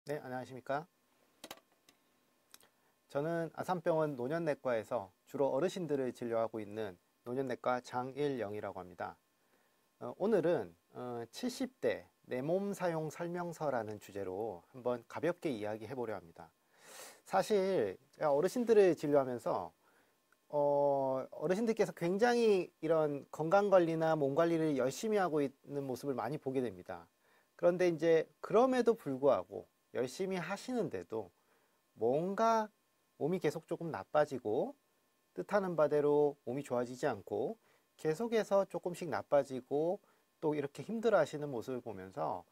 네, 안녕하십니까. 저는 아산병원 노년내과에서 주로 어르신들을 진료하고 있는 노년내과 장일영이라고 합니다. 오늘은 70대 내 몸 사용 설명서라는 주제로 한번 가볍게 이야기해 보려 합니다. 사실 제가 어르신들을 진료하면서 어르신들께서 굉장히 이런 건강관리나 몸관리를 열심히 하고 있는 모습을 많이 보게 됩니다. 그런데 이제 그럼에도 불구하고 열심히 하시는데도 뭔가 몸이 계속 조금 나빠지고 뜻하는 바대로 몸이 좋아지지 않고 계속해서 조금씩 나빠지고 또 이렇게 힘들어 하시는 모습을 보면서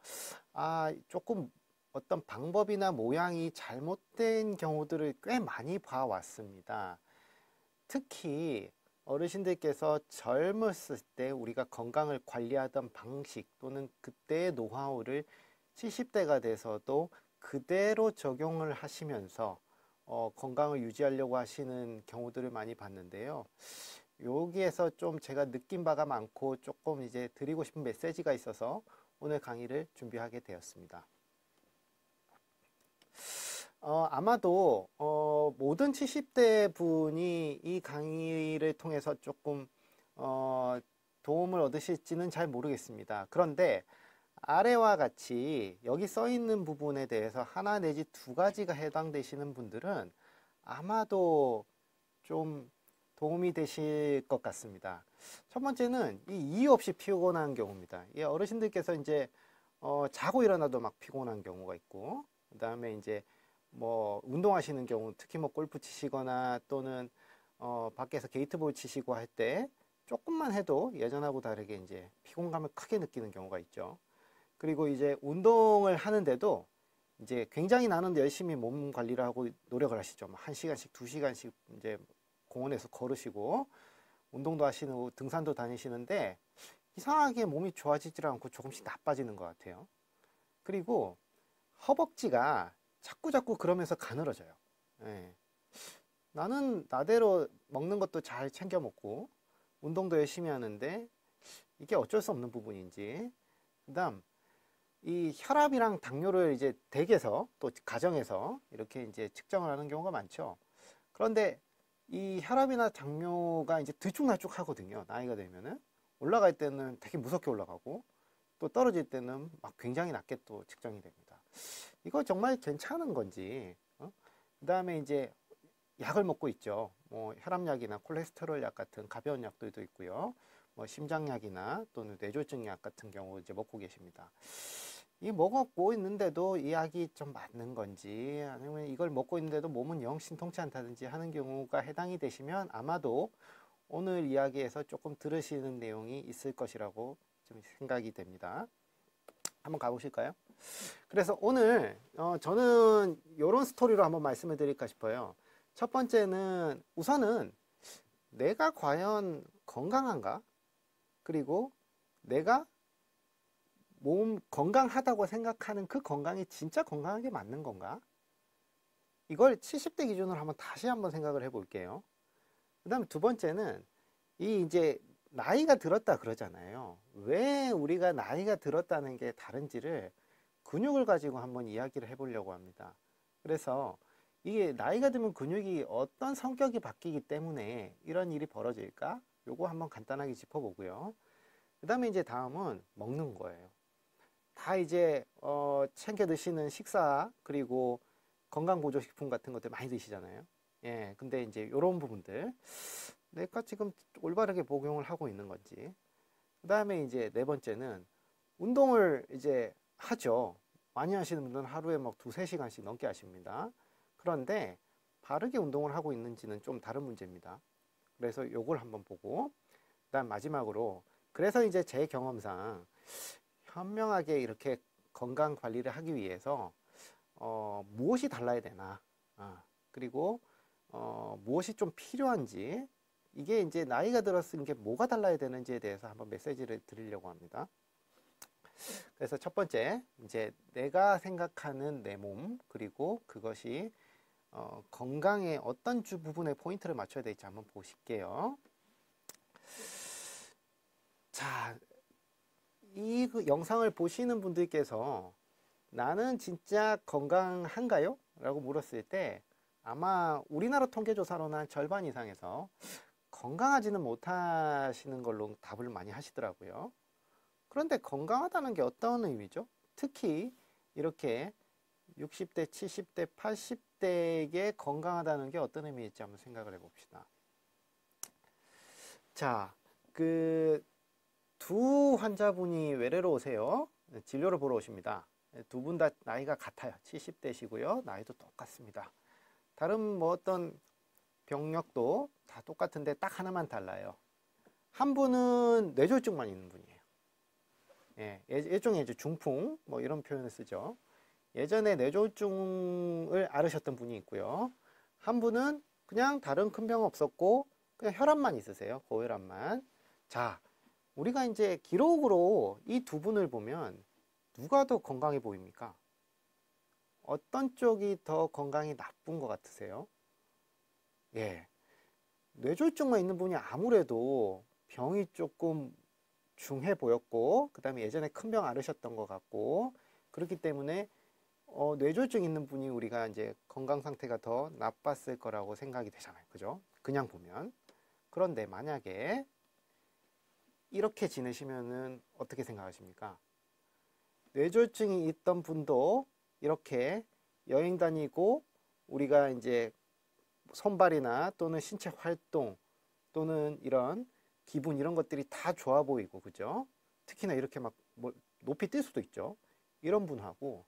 조금 어떤 방법이나 모양이 잘못된 경우들을 꽤 많이 봐왔습니다. 특히 어르신들께서 젊었을 때 우리가 건강을 관리하던 방식 또는 그때의 노하우를 70대가 돼서도 그대로 적용을 하시면서 건강을 유지하려고 하시는 경우들을 많이 봤는데요. 여기에서 좀 제가 느낀 바가 많고 조금 이제 드리고 싶은 메시지가 있어서 오늘 강의를 준비하게 되었습니다. 아마도 모든 70대 분이 이 강의를 통해서 조금 도움을 얻으실지는 잘 모르겠습니다. 그런데 아래와 같이 여기 써 있는 부분에 대해서 하나 내지 두 가지가 해당되시는 분들은 아마도 좀 도움이 되실 것 같습니다. 첫 번째는 이 이유 없이 피곤한 경우입니다. 이 어르신들께서 이제 자고 일어나도 막 피곤한 경우가 있고, 그 다음에 이제 뭐 운동하시는 경우, 특히 뭐 골프 치시거나 또는 밖에서 게이트볼 치시고 할 때 조금만 해도 예전하고 다르게 이제 피곤감을 크게 느끼는 경우가 있죠. 그리고 이제 운동을 하는데도 이제 굉장히 나는 열심히 몸 관리를 하고 노력을 하시죠. 뭐 1시간씩, 2시간씩 이제 공원에서 걸으시고 운동도 하시고 등산도 다니시는데 이상하게 몸이 좋아지질 않고 조금씩 나빠지는 것 같아요. 그리고 허벅지가 자꾸 그러면서 가늘어져요. 예. 나는 나대로 먹는 것도 잘 챙겨 먹고 운동도 열심히 하는데 이게 어쩔 수 없는 부분인지, 그다음 이 혈압이랑 당뇨를 이제 댁에서 또 가정에서 이렇게 이제 측정을 하는 경우가 많죠. 그런데 이 혈압이나 당뇨가 이제 들쭉날쭉 하거든요. 나이가 되면은 올라갈 때는 되게 무섭게 올라가고 또 떨어질 때는 막 굉장히 낮게 또 측정이 됩니다. 이거 정말 괜찮은 건지, 그 다음에 이제 약을 먹고 있죠. 뭐 혈압약이나 콜레스테롤 약 같은 가벼운 약들도 있고요. 뭐 심장약이나 또는 뇌졸중 약 같은 경우 이제 먹고 계십니다. 이 먹고 있는데도 이 약이 좀 맞는 건지 아니면 이걸 먹고 있는데도 몸은 영 신통치 않다든지 하는 경우가 해당이 되시면 아마도 오늘 이야기에서 조금 들으시는 내용이 있을 것이라고 좀 생각이 됩니다. 한번 가보실까요? 그래서 오늘 저는 이런 스토리로 한번 말씀을 드릴까 싶어요. 첫 번째는 우선은 내가 과연 건강한가? 그리고 내가 몸 건강하다고 생각하는 그 건강이 진짜 건강하게 맞는 건가? 이걸 70대 기준으로 다시 한번 생각을 해볼게요. 그 다음에 두 번째는 이 이제 나이가 들었다 그러잖아요. 왜 우리가 나이가 들었다는 게 다른지를 근육을 가지고 한번 이야기를 해보려고 합니다. 그래서 이게 나이가 들면 근육이 어떤 성격이 바뀌기 때문에 이런 일이 벌어질까? 요거 한번 간단하게 짚어보고요. 그 다음에 이제 다음은 먹는 거예요. 다 이제 챙겨 드시는 식사 그리고 건강보조식품 같은 것들 많이 드시잖아요. 예, 근데 이제 이런 부분들 내가 지금 올바르게 복용을 하고 있는 건지. 그 다음에 이제 네 번째는 운동을 이제 하죠. 많이 하시는 분들은 하루에 막 2~3시간씩 넘게 하십니다. 그런데 바르게 운동을 하고 있는지는 좀 다른 문제입니다. 그래서 요걸 한번 보고, 그다음 마지막으로 그래서 이제 제 경험상 현명하게 이렇게 건강 관리를 하기 위해서 무엇이 달라야 되나, 그리고 무엇이 좀 필요한지, 이게 이제 나이가 들었으니 게 뭐가 달라야 되는지에 대해서 한번 메시지를 드리려고 합니다. 그래서 첫 번째, 이제 내가 생각하는 내 몸, 그리고 그것이 건강에 어떤 주 부분에 포인트를 맞춰야 될지 한번 보실게요. 자, 이 영상을 보시는 분들께서 나는 진짜 건강한가요? 라고 물었을 때 아마 우리나라 통계조사로는 한 절반 이상에서 건강하지는 못하시는 걸로 답을 많이 하시더라고요. 그런데 건강하다는 게 어떤 의미죠? 특히 이렇게 60대, 70대, 80대에게 건강하다는 게 어떤 의미일지 한번 생각을 해봅시다. 자, 그 두 환자분이 외래로 오세요. 진료를 보러 오십니다. 두 분 다 나이가 같아요. 70대시고요. 나이도 똑같습니다. 다른 뭐 어떤 병력도 다 똑같은데 딱 하나만 달라요. 한 분은 뇌졸중만 있는 분이에요. 예, 일종의 이제 중풍 뭐 이런 표현을 쓰죠. 예전에 뇌졸중을 앓으셨던 분이 있고요. 한 분은 그냥 다른 큰 병 없었고 그냥 혈압만 있으세요. 고혈압만. 자, 우리가 이제 기록으로 이 두 분을 보면 누가 더 건강해 보입니까? 어떤 쪽이 더 건강이 나쁜 것 같으세요? 예. 뇌졸중만 있는 분이 아무래도 병이 조금 중해 보였고, 그 다음에 예전에 큰 병 앓으셨던 것 같고, 그렇기 때문에 뇌졸중 있는 분이 우리가 이제 건강 상태가 더 나빴을 거라고 생각이 되잖아요. 그죠? 그냥 보면. 그런데 만약에 이렇게 지내시면은 어떻게 생각하십니까? 뇌졸중이 있던 분도 이렇게 여행 다니고 우리가 이제 손발이나 또는 신체 활동 또는 이런 기분 이런 것들이 다 좋아 보이고 그죠? 특히나 이렇게 막 뭐 높이 뛸 수도 있죠. 이런 분하고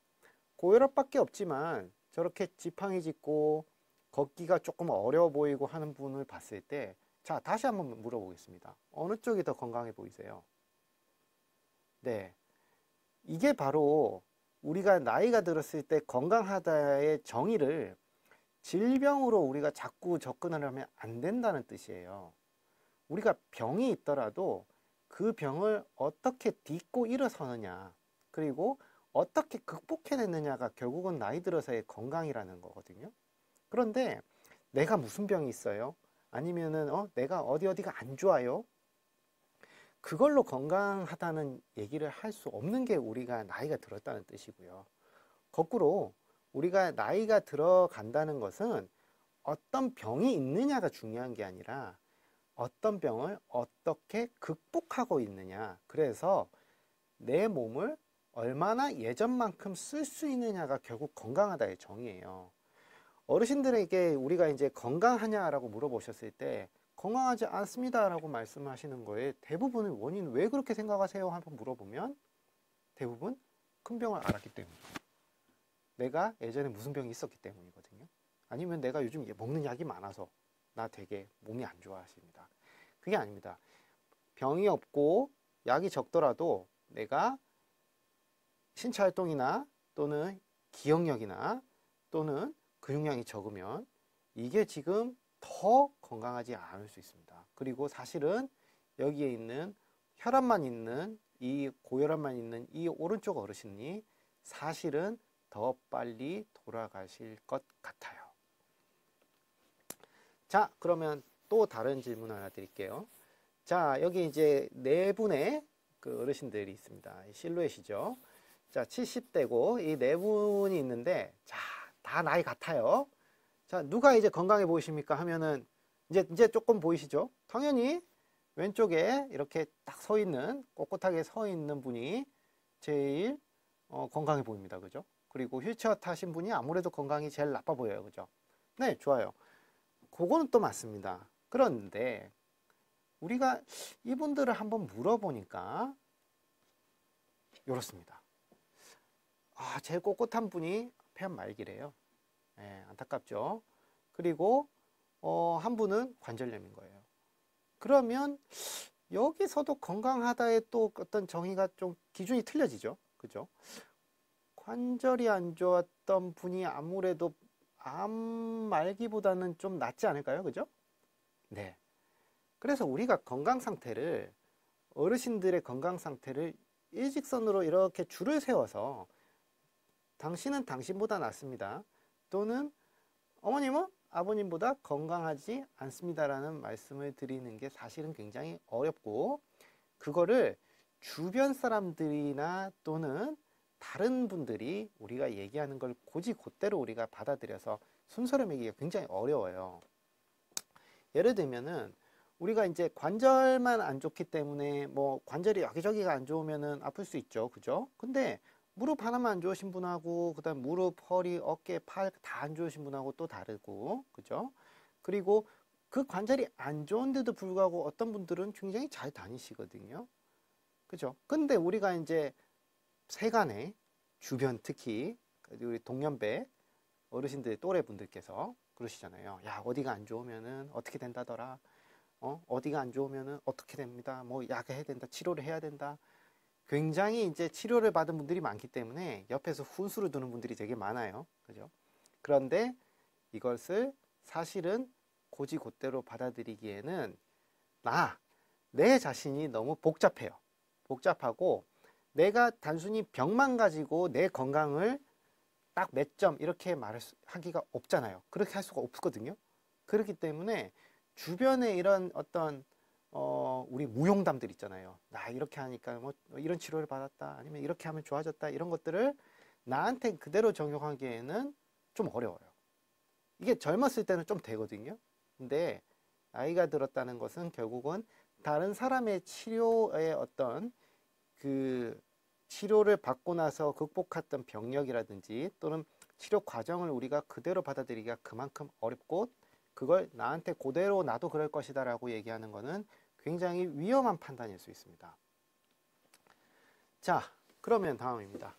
고혈압밖에 없지만 저렇게 지팡이 짚고 걷기가 조금 어려워 보이고 하는 분을 봤을 때 자, 다시 한번 물어보겠습니다. 어느 쪽이 더 건강해 보이세요? 네. 이게 바로 우리가 나이가 들었을 때 건강하다의 정의를 질병으로 우리가 자꾸 접근을 하면 안 된다는 뜻이에요. 우리가 병이 있더라도 그 병을 어떻게 딛고 일어서느냐, 그리고 어떻게 극복해냈느냐가 결국은 나이 들어서의 건강이라는 거거든요. 그런데 내가 무슨 병이 있어요? 아니면은 내가 어디가 안 좋아요? 그걸로 건강하다는 얘기를 할 수 없는 게 우리가 나이가 들었다는 뜻이고요. 거꾸로 우리가 나이가 들어간다는 것은 어떤 병이 있느냐가 중요한 게 아니라 어떤 병을 어떻게 극복하고 있느냐. 그래서 내 몸을 얼마나 예전만큼 쓸 수 있느냐가 결국 건강하다의 정의예요. 어르신들에게 우리가 이제 건강하냐라고 물어보셨을 때 건강하지 않습니다라고 말씀하시는 거에 대부분의 원인 왜 그렇게 생각하세요? 한번 물어보면 대부분 큰 병을 앓았기 때문에 내가 예전에 무슨 병이 있었기 때문이거든요. 아니면 내가 요즘 먹는 약이 많아서 나 되게 몸이 안 좋아하십니다. 그게 아닙니다. 병이 없고 약이 적더라도 내가 신체 활동이나 또는 기억력이나 또는 근육량이 적으면 이게 지금 더 건강하지 않을 수 있습니다. 그리고 사실은 여기에 있는 혈압만 있는 이 고혈압만 있는 이 오른쪽 어르신이 사실은 더 빨리 돌아가실 것 같아요. 자, 그러면 또 다른 질문 하나 드릴게요. 자, 여기 이제 네 분의 그 어르신들이 있습니다. 실루엣이죠. 자, 70대고 이 네 분이 있는데 자, 다 나이 같아요. 자, 누가 이제 건강해 보이십니까? 하면은 이제 조금 보이시죠? 당연히 왼쪽에 이렇게 딱 서 있는 꼿꼿하게 서 있는 분이 제일 건강해 보입니다. 그죠? 그리고 휠체어 타신 분이 아무래도 건강이 제일 나빠 보여요. 그죠? 네, 좋아요. 그거는 또 맞습니다. 그런데 우리가 이분들을 한번 물어보니까 이렇습니다. 아, 제일 꼿꼿한 분이 폐암 말기래요. 네, 안타깝죠. 그리고 한 분은 관절염인 거예요. 그러면 여기서도 건강하다의 또 어떤 정의가 좀 기준이 틀려지죠. 그죠? 관절이 안 좋았던 분이 아무래도 암 말기보다는 좀 낫지 않을까요? 그죠? 네. 그래서 우리가 건강 상태를 어르신들의 건강 상태를 일직선으로 이렇게 줄을 세워서 당신은 당신보다 낫습니다. 또는 어머님은 아버님보다 건강하지 않습니다라는 말씀을 드리는 게 사실은 굉장히 어렵고 그거를 주변 사람들이나 또는 다른 분들이 우리가 얘기하는 걸 곧대로 우리가 받아들여서 순서를 매기기가 굉장히 어려워요. 예를 들면은 우리가 이제 관절만 안 좋기 때문에 뭐 관절이 여기저기가 안 좋으면은 아플 수 있죠. 그죠? 근데 무릎 하나만 안 좋으신 분하고 그다음 무릎, 허리, 어깨, 팔 다 안 좋으신 분하고 또 다르고. 그죠? 그리고 그 관절이 안 좋은데도 불구하고 어떤 분들은 굉장히 잘 다니시거든요. 그죠? 근데 우리가 이제 세간에 주변 특히 우리 동년배 어르신들 또래 분들께서 그러시잖아요. 야, 어디가 안 좋으면은 어떻게 된다더라. 어디가 안 좋으면은 어떻게 됩니다. 뭐 약을 해야 된다. 치료를 해야 된다. 굉장히 이제 치료를 받은 분들이 많기 때문에 옆에서 훈수를 두는 분들이 되게 많아요. 그죠? 그런데 이것을 사실은 곧이곧대로 받아들이기에는 내 자신이 너무 복잡해요. 복잡하고 내가 단순히 병만 가지고 내 건강을 딱 몇 점 이렇게 하기가 없잖아요. 그렇게 할 수가 없거든요. 그렇기 때문에 주변에 이런 어떤 우리 무용담들 있잖아요. 나 이렇게 하니까 뭐 이런 치료를 받았다. 아니면 이렇게 하면 좋아졌다. 이런 것들을 나한테 그대로 적용하기에는 좀 어려워요. 이게 젊었을 때는 좀 되거든요. 근데 나이가 들었다는 것은 결국은 다른 사람의 치료의 어떤 그 치료를 받고 나서 극복했던 병력이라든지 또는 치료 과정을 우리가 그대로 받아들이기가 그만큼 어렵고 그걸 나한테 그대로 나도 그럴 것이다 라고 얘기하는 것은 굉장히 위험한 판단일 수 있습니다. 자, 그러면 다음입니다.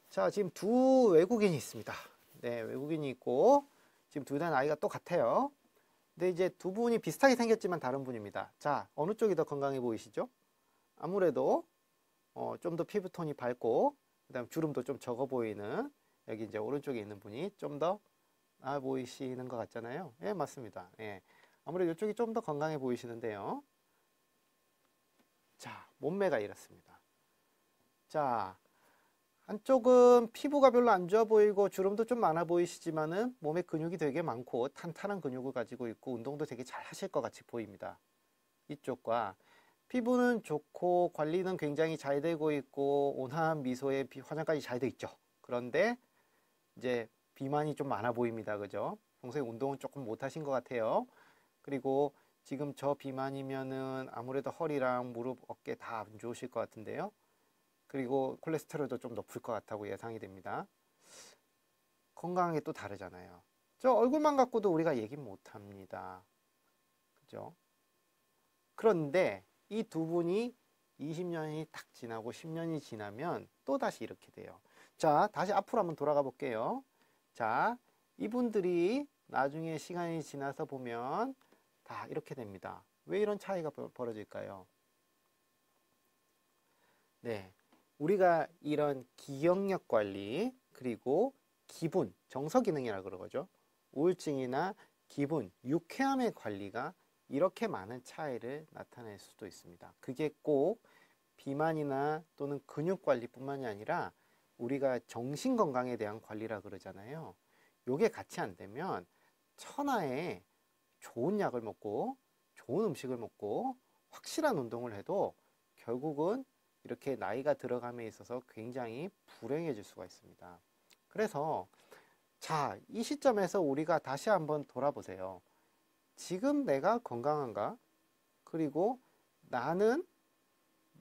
자, 지금 두 외국인이 있습니다. 네, 외국인이 있고 지금 둘 다 나이가 똑같아요. 근데 이제 두 분이 비슷하게 생겼지만 다른 분입니다. 자, 어느 쪽이 더 건강해 보이시죠? 아무래도 좀 더 피부톤이 밝고 그다음 주름도 좀 적어 보이는 여기 이제 오른쪽에 있는 분이 좀 더 나아 보이시는 것 같잖아요. 예, 맞습니다. 예. 아무래도 이쪽이 좀 더 건강해 보이시는데요. 자, 몸매가 이렇습니다. 자, 한쪽은 피부가 별로 안 좋아 보이고 주름도 좀 많아 보이시지만은 몸에 근육이 되게 많고 탄탄한 근육을 가지고 있고 운동도 되게 잘 하실 것 같이 보입니다. 이쪽과 피부는 좋고 관리는 굉장히 잘 되고 있고 온화한 미소에 화장까지 잘 돼 있죠. 그런데 이제 비만이 좀 많아 보입니다. 그죠? 평소에 운동은 조금 못 하신 것 같아요. 그리고 지금 저 비만이면은 아무래도 허리랑 무릎, 어깨 다 안 좋으실 것 같은데요. 그리고 콜레스테롤도 좀 높을 것 같다고 예상이 됩니다. 건강하게 또 다르잖아요. 저 얼굴만 갖고도 우리가 얘기 못 합니다. 그죠? 그런데 이 두 분이 20년이 딱 지나고 10년이 지나면 또 다시 이렇게 돼요. 자, 다시 앞으로 한번 돌아가 볼게요. 자, 이분들이 나중에 시간이 지나서 보면 다 이렇게 됩니다. 왜 이런 차이가 벌어질까요? 네. 우리가 이런 기억력 관리, 그리고 기분, 정서 기능이라고 그러죠. 우울증이나 기분, 유쾌함의 관리가 이렇게 많은 차이를 나타낼 수도 있습니다. 그게 꼭 비만이나 또는 근육 관리뿐만이 아니라 우리가 정신 건강에 대한 관리라 그러잖아요. 요게 같이 안 되면 천하에 좋은 약을 먹고 좋은 음식을 먹고 확실한 운동을 해도 결국은 이렇게 나이가 들어감에 있어서 굉장히 불행해질 수가 있습니다. 그래서 자, 이 시점에서 우리가 다시 한번 돌아보세요. 지금 내가 건강한가? 그리고 나는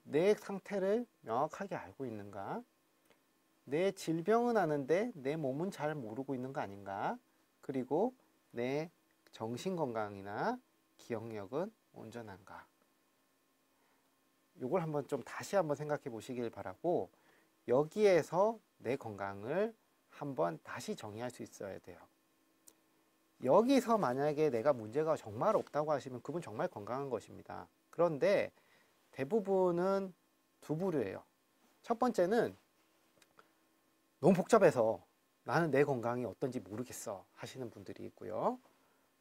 내 상태를 명확하게 알고 있는가? 내 질병은 아는데 내 몸은 잘 모르고 있는 거 아닌가? 그리고 내 정신 건강이나 기억력은 온전한가? 이걸 한번 좀 다시 한번 생각해 보시길 바라고 여기에서 내 건강을 한번 다시 정의할 수 있어야 돼요. 여기서 만약에 내가 문제가 정말 없다고 하시면 그분 정말 건강한 것입니다. 그런데 대부분은 두 부류예요. 첫 번째는 너무 복잡해서 나는 내 건강이 어떤지 모르겠어 하시는 분들이 있고요.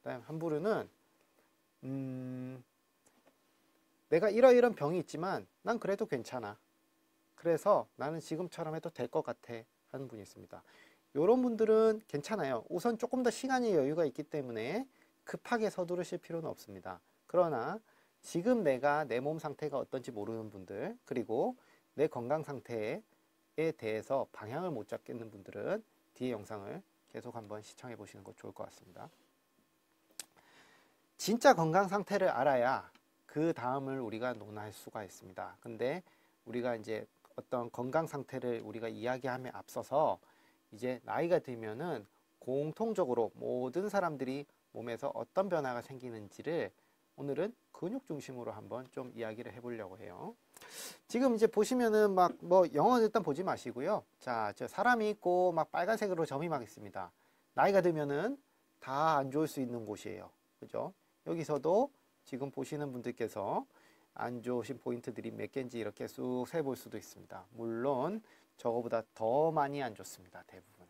그다음 한 부류는 내가 이러이런 병이 있지만 난 그래도 괜찮아. 그래서 나는 지금처럼 해도 될 것 같아 하는 분이 있습니다. 이런 분들은 괜찮아요. 우선 조금 더 시간이 여유가 있기 때문에 급하게 서두르실 필요는 없습니다. 그러나 지금 내가 내 몸 상태가 어떤지 모르는 분들, 그리고 내 건강 상태에 대해서 방향을 못 잡겠는 분들은 뒤에 영상을 계속 한번 시청해 보시는 거 좋을 것 같습니다. 진짜 건강 상태를 알아야 그 다음을 우리가 논할 수가 있습니다. 근데 우리가 이제 어떤 건강 상태를 우리가 이야기함에 앞서서 이제 나이가 들면은 공통적으로 모든 사람들이 몸에서 어떤 변화가 생기는지를 오늘은 근육 중심으로 한번 좀 이야기를 해보려고 해요. 지금 이제 보시면은 막 뭐 영어 일단 보지 마시고요. 자, 저 사람이 있고 막 빨간색으로 점이 막 있습니다. 나이가 들면은 다 안 좋을 수 있는 곳이에요. 그죠? 여기서도 지금 보시는 분들께서 안 좋으신 포인트들이 몇 개인지 이렇게 쑥 세볼 수도 있습니다. 물론 저거보다 더 많이 안 좋습니다. 대부분.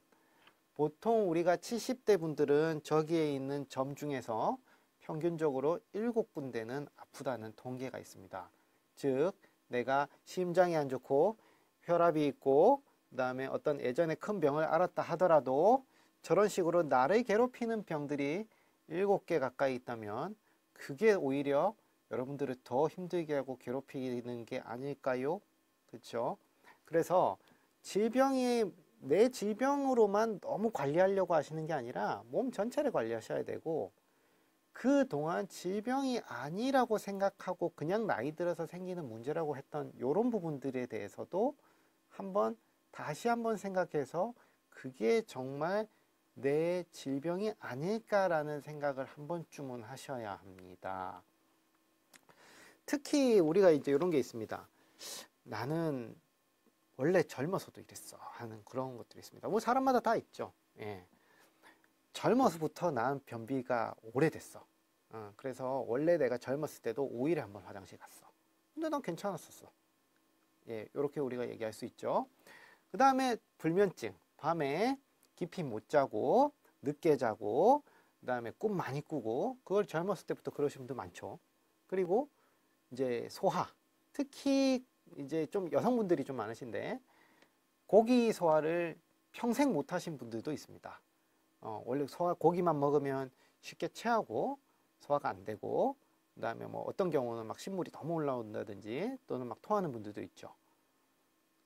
보통 우리가 70대 분들은 저기에 있는 점 중에서 평균적으로 7군데는 아프다는 통계가 있습니다. 즉 내가 심장이 안 좋고 혈압이 있고 그 다음에 어떤 예전에 큰 병을 앓았다 하더라도 저런 식으로 나를 괴롭히는 병들이 7개 가까이 있다면 그게 오히려 여러분들을 더 힘들게 하고 괴롭히는 게 아닐까요? 그렇죠? 그래서 질병이 내 질병으로만 너무 관리하려고 하시는 게 아니라 몸 전체를 관리하셔야 되고 그동안 질병이 아니라고 생각하고 그냥 나이 들어서 생기는 문제라고 했던 이런 부분들에 대해서도 다시 한번 생각해서 그게 정말 내 질병이 아닐까라는 생각을 한 번쯤은 하셔야 합니다. 특히 우리가 이제 이런 게 있습니다. 나는 원래 젊어서도 이랬어 하는 그런 것들이 있습니다. 뭐 사람마다 다 있죠. 예. 젊어서부터 난 변비가 오래됐어. 그래서 원래 내가 젊었을 때도 5일에 한 번 화장실 갔어. 근데 난 괜찮았었어. 예, 이렇게 우리가 얘기할 수 있죠. 그 다음에 불면증. 밤에 깊이 못 자고 늦게 자고 그 다음에 꿈 많이 꾸고 그걸 젊었을 때부터 그러신 분들 많죠. 그리고 이제 소화. 특히 이제 좀 여성분들이 좀 많으신데 고기 소화를 평생 못 하신 분들도 있습니다. 원래 고기만 먹으면 쉽게 체하고 소화가 안 되고 그 다음에 뭐 어떤 경우는 막 신물이 너무 올라온다든지 또는 막 토하는 분들도 있죠.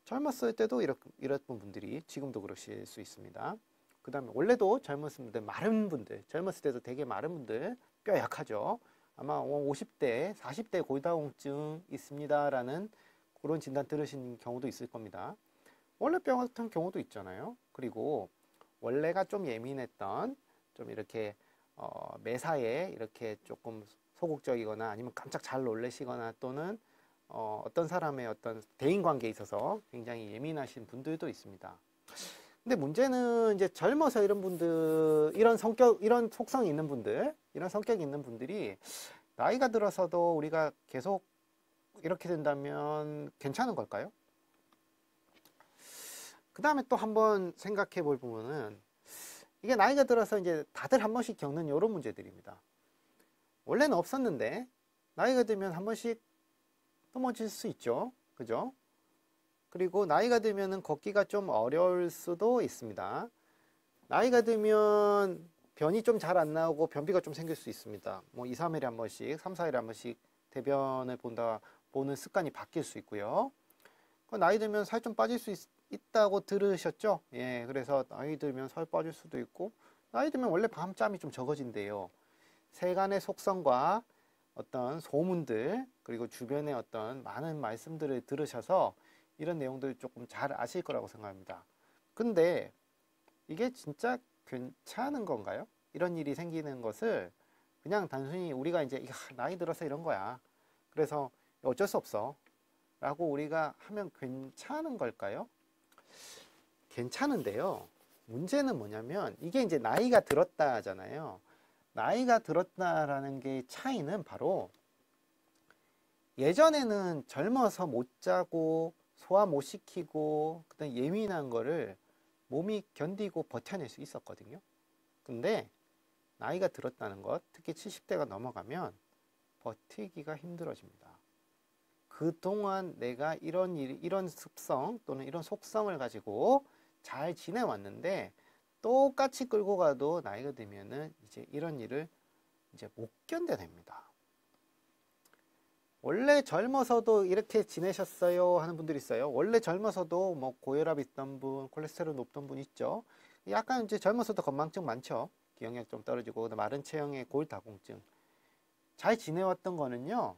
젊었을 때도 이랬던 분들이 지금도 그러실 수 있습니다. 그 다음에 원래도 젊었을 분들 마른 분들 젊었을 때도 되게 마른 분들 뼈 약하죠. 아마 50대 40대 골다공증 있습니다 라는 그런 진단 들으신 경우도 있을 겁니다. 원래병 같은 경우도 있잖아요. 그리고 원래가 좀 예민했던 좀 이렇게 매사에 이렇게 조금 소극적이거나 아니면 깜짝 잘 놀래시거나 또는 어떤 사람의 어떤 대인관계에 있어서 굉장히 예민하신 분들도 있습니다. 근데 문제는 이제 젊어서 이런 분들, 이런 성격, 이런 속성이 있는 분들, 이런 성격이 있는 분들이 나이가 들어서도 우리가 계속 이렇게 된다면 괜찮은 걸까요? 그 다음에 또 한번 생각해 볼 부분은 이게 나이가 들어서 이제 다들 한 번씩 겪는 이런 문제들입니다. 원래는 없었는데 나이가 들면 한 번씩 넘어질 수 있죠. 그죠? 그리고 나이가 들면은 걷기가 좀 어려울 수도 있습니다. 나이가 들면 변이 좀 잘 안 나오고 변비가 좀 생길 수 있습니다. 뭐 2, 3일에 한 번씩, 3, 4일에 한 번씩 대변을 보는 습관이 바뀔 수 있고요. 나이 들면 살 좀 빠질 수 있다고 들으셨죠? 예, 그래서 나이 들면 살 빠질 수도 있고, 나이 들면 원래 밤잠이 좀 적어진대요. 세간의 속성과 어떤 소문들, 그리고 주변의 어떤 많은 말씀들을 들으셔서 이런 내용들 조금 잘 아실 거라고 생각합니다. 근데 이게 진짜 괜찮은 건가요? 이런 일이 생기는 것을 그냥 단순히 우리가 이제 나이 들어서 이런 거야. 그래서 어쩔 수 없어. 라고 우리가 하면 괜찮은 걸까요? 괜찮은데요. 문제는 뭐냐면 이게 이제 나이가 들었다 하잖아요. 나이가 들었다라는 게 차이는 바로 예전에는 젊어서 못 자고 소화 못 시키고 그다음 예민한 거를 몸이 견디고 버텨낼 수 있었거든요. 근데 나이가 들었다는 것, 특히 70대가 넘어가면 버티기가 힘들어집니다. 그동안 내가 이런 습성 또는 이런 속성을 가지고 잘 지내왔는데 똑같이 끌고 가도 나이가 들면은 이제 이런 일을 이제 못 견뎌냅니다. 원래 젊어서도 이렇게 지내셨어요 하는 분들이 있어요. 원래 젊어서도 뭐 고혈압 있던 분, 콜레스테롤 높던 분 있죠. 약간 이제 젊어서도 건망증 많죠. 기억력 좀 떨어지고 마른 체형의 골다공증. 잘 지내왔던 거는요.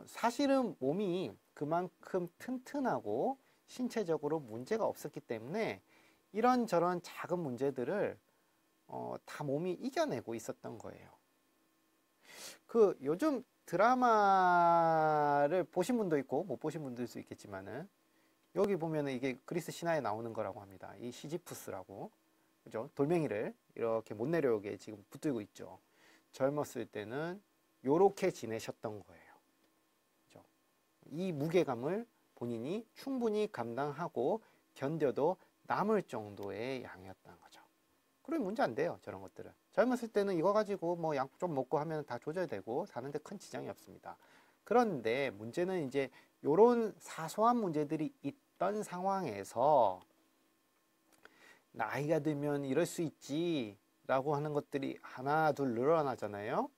사실은 몸이 그만큼 튼튼하고 신체적으로 문제가 없었기 때문에 이런저런 작은 문제들을 다 몸이 이겨내고 있었던 거예요. 그 요즘 드라마를 보신 분도 있고 못 보신 분도 있을 수 있겠지만은 여기 보면은 이게 그리스 신화에 나오는 거라고 합니다. 이 시지푸스라고, 그죠? 돌멩이를 이렇게 못 내려오게 지금 붙들고 있죠. 젊었을 때는 요렇게 지내셨던 거예요. 그죠? 이 무게감을 본인이 충분히 감당하고 견뎌도 남을 정도의 양이었다는 거죠. 그러면 문제 안 돼요. 저런 것들은. 젊었을 때는 이거 가지고 뭐 약 좀 먹고 하면 다 조절되고 사는데 큰 지장이 없습니다. 그런데 문제는 이제 요런 사소한 문제들이 있던 상황에서 나이가 들면 이럴 수 있지 라고 하는 것들이 하나 둘 늘어나잖아요.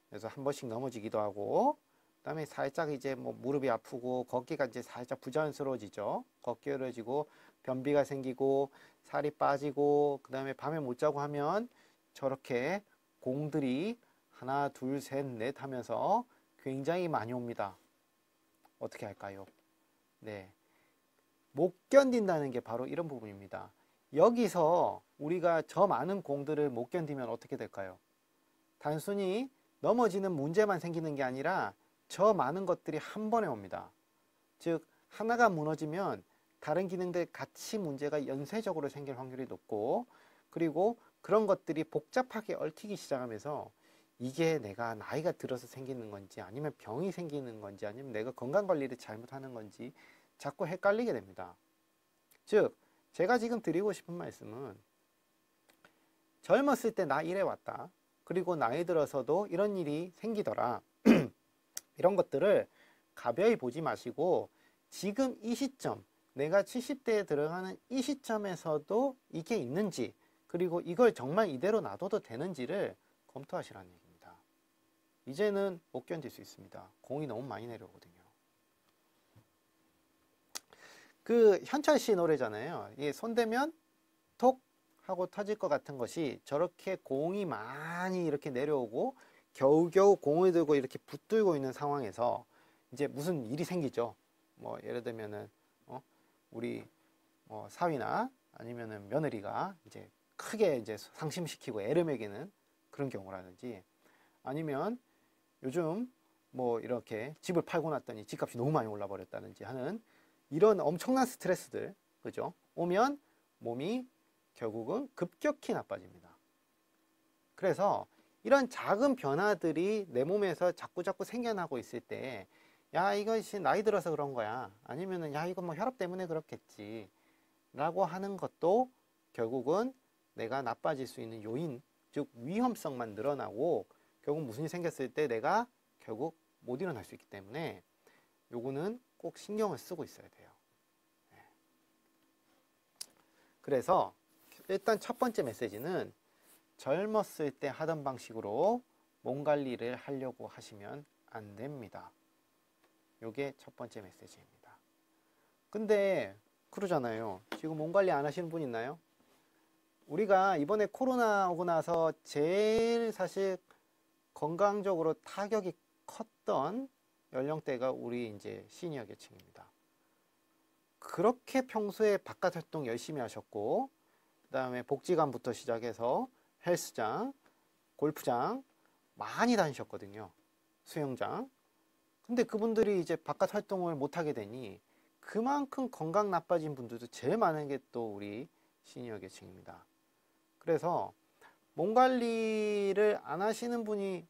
그래서 한 번씩 넘어지기도 하고, 그 다음에 살짝 이제 뭐 무릎이 아프고 걷기가 이제 살짝 부자연스러워지죠. 걷기 어려지고 변비가 생기고 살이 빠지고, 그 다음에 밤에 못 자고 하면 저렇게 공들이 하나 둘 셋 넷 하면서 굉장히 많이 옵니다. 어떻게 할까요? 네, 못 견딘다는 게 바로 이런 부분입니다. 여기서 우리가 저 많은 공들을 못 견디면 어떻게 될까요? 단순히 넘어지는 문제만 생기는 게 아니라 저 많은 것들이 한 번에 옵니다. 즉 하나가 무너지면 다른 기능들 같이 문제가 연쇄적으로 생길 확률이 높고, 그리고 그런 것들이 복잡하게 얽히기 시작하면서 이게 내가 나이가 들어서 생기는 건지 아니면 병이 생기는 건지 아니면 내가 건강관리를 잘못하는 건지 자꾸 헷갈리게 됩니다. 즉 제가 지금 드리고 싶은 말씀은, 젊었을 때 나 이래 왔다, 그리고 나이 들어서도 이런 일이 생기더라 이런 것들을 가벼이 보지 마시고 지금 이 시점, 내가 70대에 들어가는 이 시점에서도 이게 있는지, 그리고 이걸 정말 이대로 놔둬도 되는지를 검토하시라는 얘기입니다. 이제는 못 견딜 수 있습니다. 공이 너무 많이 내려오거든요. 그 현철 씨 노래잖아요. 이게 손대면 톡 하고 터질 것 같은 것이 저렇게 공이 많이 이렇게 내려오고 겨우겨우 공을 들고 이렇게 붙들고 있는 상황에서 이제 무슨 일이 생기죠. 뭐 예를 들면은 우리 사위나 아니면은 며느리가 이제 크게 이제 상심시키고 애를 먹이는 그런 경우라든지, 아니면 요즘 뭐 이렇게 집을 팔고 났더니 집값이 너무 많이 올라 버렸다든지 하는 이런 엄청난 스트레스들, 그죠? 오면 몸이 결국은 급격히 나빠집니다. 그래서 이런 작은 변화들이 내 몸에서 자꾸자꾸 생겨나고 있을 때, 야, 이것이 나이 들어서 그런 거야, 아니면은 야, 이거 뭐 혈압 때문에 그렇겠지 라고 하는 것도 결국은 내가 나빠질 수 있는 요인, 즉 위험성만 늘어나고 결국 무슨 일이 생겼을 때 내가 결국 못 일어날 수 있기 때문에 요거는 꼭 신경을 쓰고 있어야 돼요. 그래서 일단 첫 번째 메시지는, 젊었을 때 하던 방식으로 몸 관리를 하려고 하시면 안 됩니다. 요게 첫 번째 메시지입니다. 근데 그러잖아요. 지금 몸 관리 안 하시는 분 있나요? 우리가 이번에 코로나 오고 나서 제일 사실 건강적으로 타격이 컸던 연령대가 우리 이제 시니어 계층입니다. 그렇게 평소에 바깥 활동 열심히 하셨고, 그 다음에 복지관부터 시작해서 헬스장, 골프장 많이 다니셨거든요. 수영장. 근데 그분들이 이제 바깥 활동을 못하게 되니 그만큼 건강 나빠진 분들도 제일 많은 게 또 우리 시니어 계층입니다. 그래서 몸 관리를 안 하시는 분이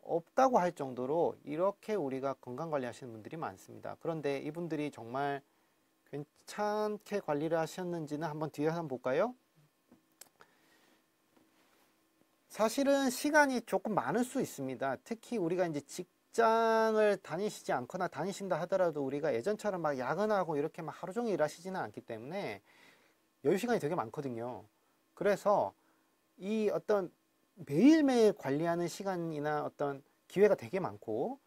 없다고 할 정도로 이렇게 우리가 건강 관리하시는 분들이 많습니다. 그런데 이분들이 정말 괜찮게 관리를 하셨는지는 한번 뒤에 한번 볼까요? 사실은 시간이 조금 많을 수 있습니다. 특히 우리가 이제 직장을 다니시지 않거나 다니신다 하더라도 우리가 예전처럼 막 야근하고 이렇게 막 하루 종일 일하시지는 않기 때문에 여유 시간이 되게 많거든요. 그래서 이 어떤 매일매일 관리하는 시간이나 어떤 기회가 되게 많고,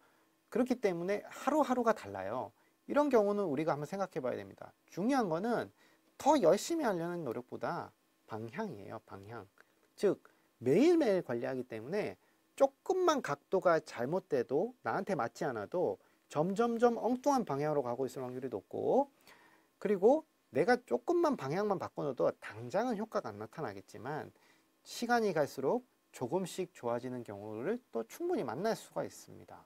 그렇기 때문에 하루하루가 달라요. 이런 경우는 우리가 한번 생각해 봐야 됩니다. 중요한 거는 더 열심히 하려는 노력보다 방향이에요. 방향. 즉 매일매일 관리하기 때문에 조금만 각도가 잘못돼도 나한테 맞지 않아도 점점점 엉뚱한 방향으로 가고 있을 확률이 높고, 그리고 내가 조금만 방향만 바꿔놔도 당장은 효과가 안 나타나겠지만 시간이 갈수록 조금씩 좋아지는 경우를 또 충분히 만날 수가 있습니다.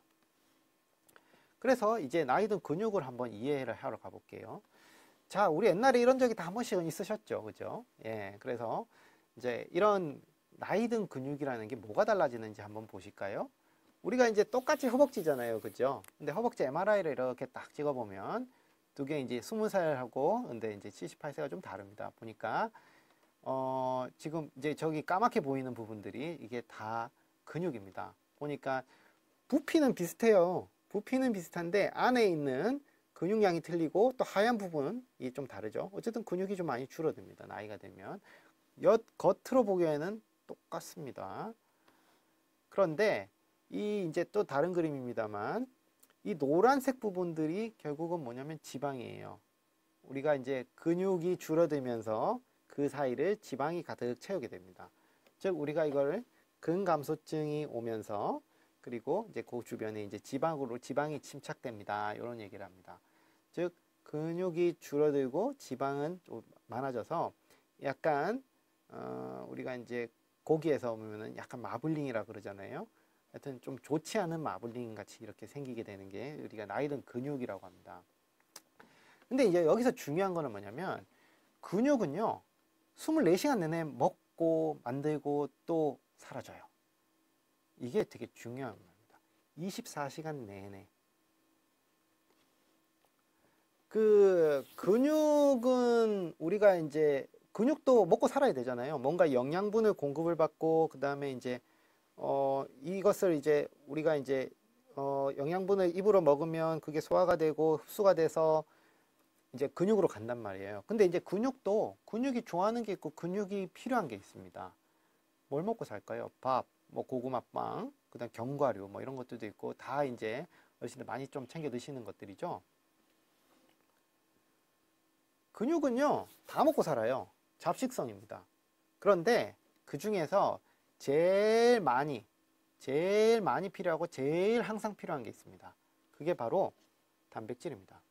그래서 이제 나이 든 근육을 한번 이해를 하러 가볼게요. 자, 우리 옛날에 이런 적이 다 한 번씩은 있으셨죠, 그죠? 예, 그래서 이제 이런 나이 든 근육이라는 게 뭐가 달라지는지 한번 보실까요? 우리가 이제 똑같이 허벅지잖아요, 그죠? 근데 허벅지 MRI를 이렇게 딱 찍어보면 두 개 이제 20살하고 근데 이제 78세가 좀 다릅니다. 보니까 지금 이제 저기 까맣게 보이는 부분들이 이게 다 근육입니다. 보니까 부피는 비슷해요. 부피는 비슷한데 안에 있는 근육량이 틀리고 또 하얀 부분이 좀 다르죠. 어쨌든 근육이 좀 많이 줄어듭니다. 나이가 되면. 겉으로 보기에는 똑같습니다. 그런데 이 이제 또 다른 그림입니다만 이 노란색 부분들이 결국은 뭐냐면 지방이에요. 우리가 이제 근육이 줄어들면서 그 사이를 지방이 가득 채우게 됩니다. 즉 우리가 이걸 근감소증이 오면서 그리고 이제 그 주변에 이제 지방이 침착됩니다. 이런 얘기를 합니다. 즉 근육이 줄어들고 지방은 좀 많아져서 약간 우리가 이제 고기에서 보면은 약간 마블링이라 그러잖아요. 하여튼 좀 좋지 않은 마블링 같이 이렇게 생기게 되는 게 우리가 나이 든 근육이라고 합니다. 근데 이제 여기서 중요한 거는 뭐냐면 근육은요 24시간 내내 먹고 만들고 또 사라져요. 이게 되게 중요한 겁니다. 24시간 내내. 그 근육은 우리가 이제 근육도 먹고 살아야 되잖아요. 뭔가 영양분을 공급을 받고 그 다음에 이제 이것을 이제 우리가 이제 영양분을 입으로 먹으면 그게 소화가 되고 흡수가 돼서 이제 근육으로 간단 말이에요. 근데 이제 근육이 좋아하는 게 있고 근육이 필요한 게 있습니다. 뭘 먹고 살까요? 밥, 뭐 고구마빵, 그다음 견과류 뭐 이런 것들도 있고 다 이제 어르신들 많이 좀 챙겨 드시는 것들이죠. 근육은요 다 먹고 살아요. 잡식성입니다. 그런데 그 중에서 제일 많이 필요하고 제일 항상 필요한 게 있습니다. 그게 바로 단백질입니다.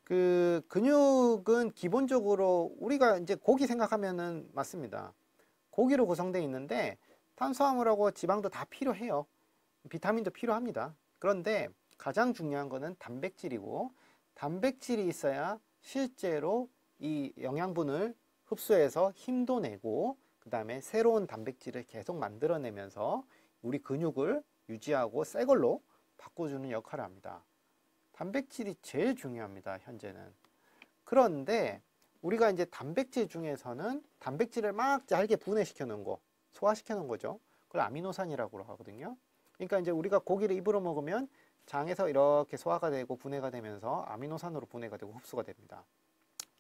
그 근육은 기본적으로 우리가 이제 고기 생각하면은 맞습니다. 고기로 구성되어 있는데 탄수화물하고 지방도 다 필요해요. 비타민도 필요합니다. 그런데 가장 중요한 거는 단백질이고 단백질이 있어야 실제로 이 영양분을 흡수해서 힘도 내고 그 다음에 새로운 단백질을 계속 만들어내면서 우리 근육을 유지하고 새 걸로 바꿔주는 역할을 합니다. 단백질이 제일 중요합니다. 현재는. 그런데 우리가 이제 단백질 중에서는 단백질을 막 잘게 분해시켜 놓은 거, 소화시켜 놓은 거죠. 그걸 아미노산이라고 하거든요. 그러니까 이제 우리가 고기를 입으로 먹으면 장에서 이렇게 소화가 되고 분해가 되면서 아미노산으로 분해가 되고 흡수가 됩니다.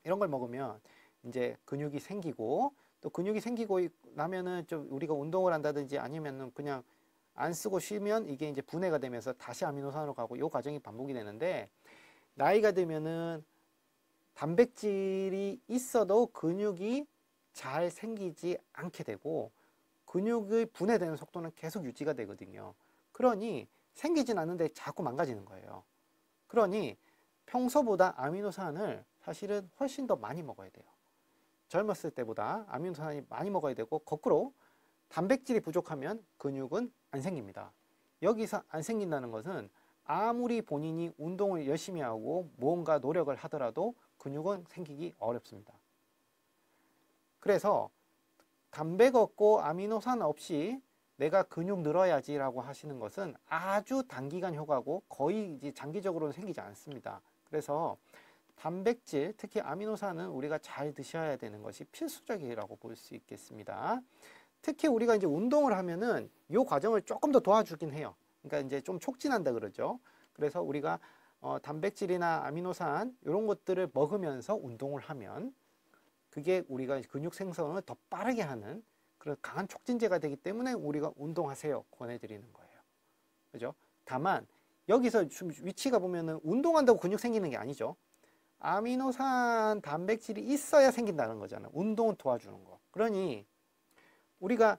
이런 걸 먹으면 이제 근육이 생기고 또 근육이 생기고 나면은 좀 우리가 운동을 한다든지 아니면은 그냥 안 쓰고 쉬면 이게 이제 분해가 되면서 다시 아미노산으로 가고 이 과정이 반복이 되는데 나이가 들면은 단백질이 있어도 근육이 잘 생기지 않게 되고 근육의 분해되는 속도는 계속 유지가 되거든요. 그러니 생기진 않는데 자꾸 망가지는 거예요. 그러니 평소보다 아미노산을 사실은 훨씬 더 많이 먹어야 돼요. 젊었을 때보다 아미노산이 많이 먹어야 되고 거꾸로 단백질이 부족하면 근육은 안 생깁니다. 여기서 안 생긴다는 것은 아무리 본인이 운동을 열심히 하고 뭔가 노력을 하더라도 근육은 생기기 어렵습니다. 그래서 단백 없고 아미노산 없이 내가 근육 늘어야지 라고 하시는 것은 아주 단기간 효과고 거의 이제 장기적으로는 생기지 않습니다. 그래서 단백질, 특히 아미노산은 우리가 잘 드셔야 되는 것이 필수적이라고 볼 수 있겠습니다. 특히 우리가 이제 운동을 하면은 이 과정을 조금 더 도와주긴 해요. 그러니까 이제 좀 촉진한다 그러죠. 그래서 우리가 단백질이나 아미노산 이런 것들을 먹으면서 운동을 하면 그게 우리가 근육 생성을 더 빠르게 하는 그런 강한 촉진제가 되기 때문에 우리가 운동하세요 권해드리는 거예요. 그죠? 다만 여기서 위치가 보면은 운동한다고 근육 생기는 게 아니죠. 아미노산 단백질이 있어야 생긴다는 거잖아요. 운동은 도와주는 거. 그러니 우리가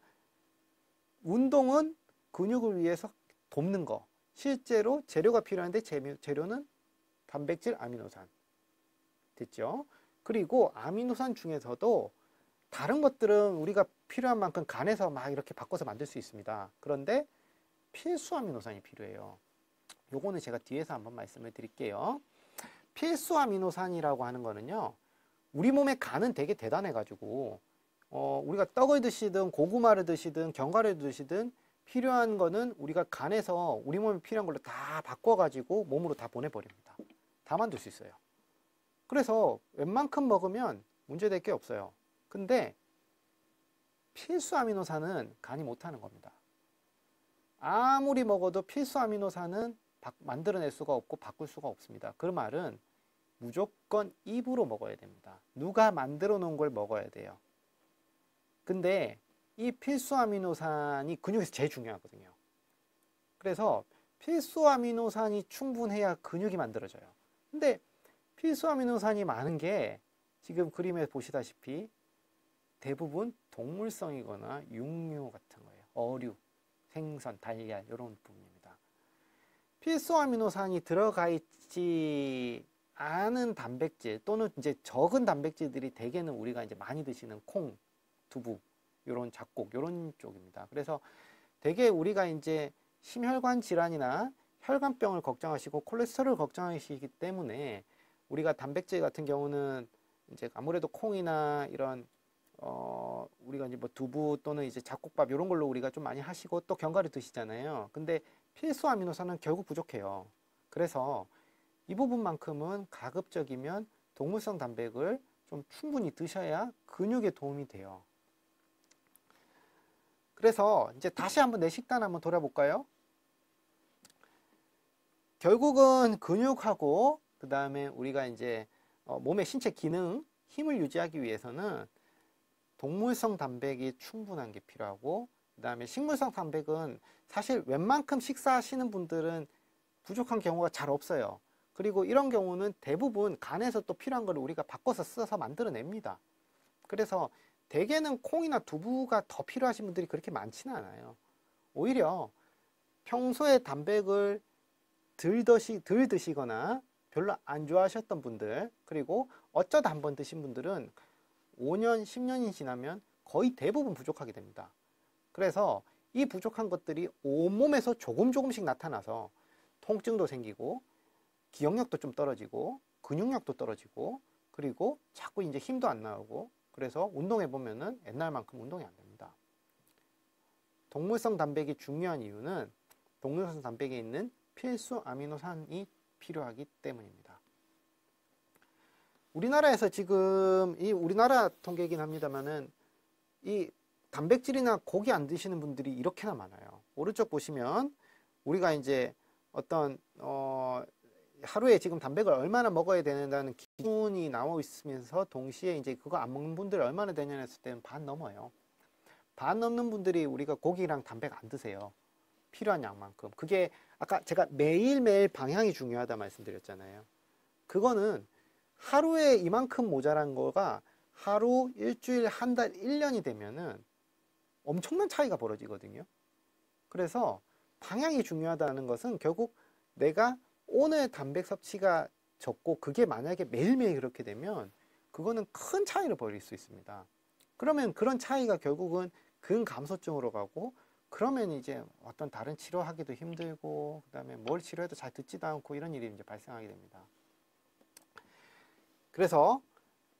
운동은 근육을 위해서 돕는 거. 실제로 재료가 필요한데 재료는 단백질, 아미노산. 됐죠? 그리고 아미노산 중에서도 다른 것들은 우리가 필요한 만큼 간에서 막 이렇게 바꿔서 만들 수 있습니다. 그런데 필수 아미노산이 필요해요. 요거는 제가 뒤에서 한번 말씀을 드릴게요. 필수 아미노산이라고 하는 거는요, 우리 몸의 간은 되게 대단해가지고 우리가 떡을 드시든 고구마를 드시든 견과류를 드시든 필요한 거는 우리가 간에서 우리 몸에 필요한 걸로 다 바꿔가지고 몸으로 다 보내버립니다. 다 만들 수 있어요. 그래서 웬만큼 먹으면 문제될 게 없어요. 근데 필수 아미노산은 간이 못하는 겁니다. 아무리 먹어도 필수 아미노산은 만들어낼 수가 없고 바꿀 수가 없습니다. 그 말은 무조건 입으로 먹어야 됩니다. 누가 만들어 놓은 걸 먹어야 돼요. 근데 이 필수 아미노산이 근육에서 제일 중요하거든요. 그래서 필수 아미노산이 충분해야 근육이 만들어져요. 근데 필수 아미노산이 많은 게 지금 그림에 보시다시피 대부분 동물성이거나 육류 같은 거예요. 어류, 생선, 달걀 이런 부분입니다. 필수 아미노산이 들어가 있지 않은 단백질 또는 이제 적은 단백질들이 대개는 우리가 이제 많이 드시는 콩, 두부, 요런 잡곡, 요런 쪽입니다. 그래서 대개 우리가 이제 심혈관 질환이나 혈관병을 걱정하시고 콜레스테롤을 걱정하시기 때문에 우리가 단백질 같은 경우는 이제 아무래도 콩이나 이런 우리가 이제 뭐 두부 또는 이제 잡곡밥 이런 걸로 우리가 좀 많이 하시고 또 견과류 드시잖아요. 근데 필수 아미노산은 결국 부족해요. 그래서 이 부분만큼은 가급적이면 동물성 단백을 좀 충분히 드셔야 근육에 도움이 돼요. 그래서 이제 다시 한번 내 식단 한번 돌아볼까요? 결국은 근육하고 그 다음에 우리가 이제 몸의 신체 기능, 힘을 유지하기 위해서는 동물성 단백이 충분한 게 필요하고 그 다음에 식물성 단백은 사실 웬만큼 식사하시는 분들은 부족한 경우가 잘 없어요. 그리고 이런 경우는 대부분 간에서 또 필요한 걸 우리가 바꿔서 써서 만들어냅니다. 그래서 대개는 콩이나 두부가 더 필요하신 분들이 그렇게 많지는 않아요. 오히려 평소에 단백을 덜 드시거나 별로 안 좋아하셨던 분들 그리고 어쩌다 한번 드신 분들은 5년, 10년이 지나면 거의 대부분 부족하게 됩니다. 그래서 이 부족한 것들이 온몸에서 조금씩 나타나서 통증도 생기고 기억력도 좀 떨어지고 근육력도 떨어지고 그리고 자꾸 이제 힘도 안 나오고 그래서 운동해 보면은 옛날만큼 운동이 안 됩니다. 동물성 단백이 중요한 이유는 동물성 단백에 있는 필수 아미노산이 필요하기 때문입니다. 우리나라에서 지금 이 우리나라 통계이긴 합니다만은 이 단백질이나 고기 안 드시는 분들이 이렇게나 많아요. 오른쪽 보시면 우리가 이제 어떤 하루에 지금 단백을 얼마나 먹어야 되는다는 기준이 나와 있으면서 동시에 이제 그거 안 먹는 분들이 얼마나 되냐 했을 때는 반 넘어요. 반 넘는 분들이 우리가 고기랑 단백 안 드세요. 필요한 양만큼. 그게 아까 제가 매일매일 방향이 중요하다 말씀드렸잖아요. 그거는 하루에 이만큼 모자란 거가 하루, 일주일, 한 달, 1년이 되면은 엄청난 차이가 벌어지거든요. 그래서 방향이 중요하다는 것은 결국 내가 오늘 단백 섭취가 적고 그게 만약에 매일매일 그렇게 되면 그거는 큰 차이를 벌일 수 있습니다. 그러면 그런 차이가 결국은 근감소증으로 가고 그러면 이제 어떤 다른 치료하기도 힘들고 그 다음에 뭘 치료해도 잘 듣지도 않고 이런 일이 이제 발생하게 됩니다. 그래서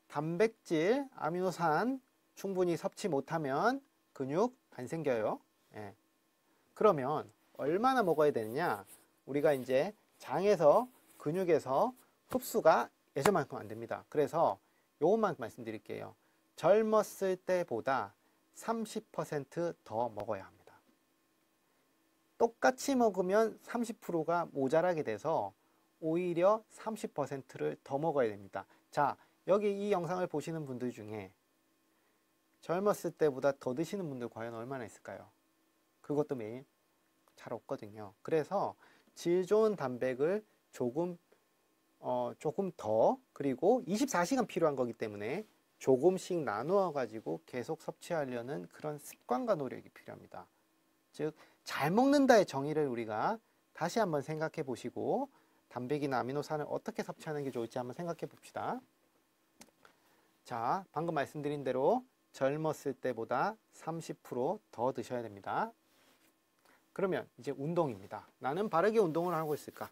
단백질, 아미노산 충분히 섭취 못하면 근육 안 생겨요. 예. 그러면 얼마나 먹어야 되느냐? 우리가 이제 장에서 근육에서 흡수가 예전만큼 안 됩니다. 그래서 요것만 말씀드릴게요. 젊었을 때보다 30% 더 먹어야 합니다. 똑같이 먹으면 30%가 모자라게 돼서 오히려 30%를 더 먹어야 됩니다. 자, 여기 이 영상을 보시는 분들 중에 젊었을 때보다 더 드시는 분들 과연 얼마나 있을까요? 그것도 매일 잘 없거든요. 그래서 질 좋은 단백을 조금 더, 그리고 24시간 필요한 거기 때문에 조금씩 나누어 가지고 계속 섭취하려는 그런 습관과 노력이 필요합니다. 즉, 잘 먹는다의 정의를 우리가 다시 한번 생각해 보시고 단백이나 아미노산을 어떻게 섭취하는 게 좋을지 한번 생각해 봅시다. 자, 방금 말씀드린 대로 젊었을 때보다 30% 더 드셔야 됩니다. 그러면 이제 운동입니다. 나는 바르게 운동을 하고 있을까?